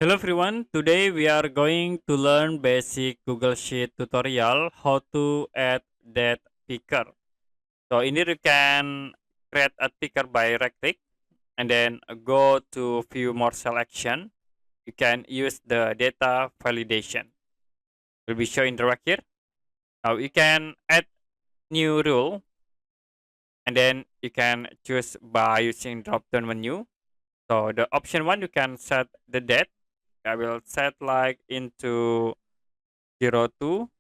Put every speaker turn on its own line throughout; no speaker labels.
Hello everyone, today we are going to learn basic Google Sheet tutorial how to add that picker. So in here you can create a picker by right click and then go to view more selection. You can use the data validation. Will be shown in the right here. Now you can add new rule and then you can choose by using drop down menu. So the option one you can set the date. I will set like into 02,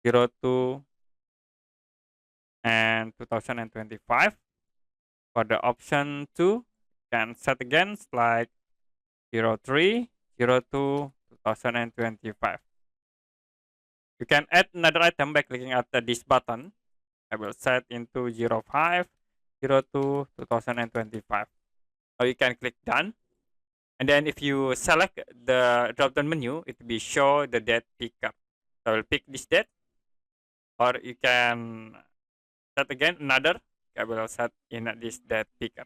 02, and 2025. For the option 2, you can set again like 03, 02, 2025. You can add another item by clicking at this button. I will set into 05, 02, 2025. Or you can click done. And then if you select the drop down menu, it will be show the date picker. So I will pick this date, or you can set again another. I will set in this date picker.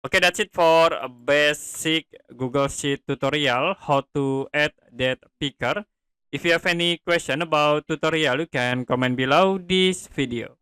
Okay, that's it for a basic Google Sheet tutorial how to add date picker. If you have any question about tutorial, you can comment below this video.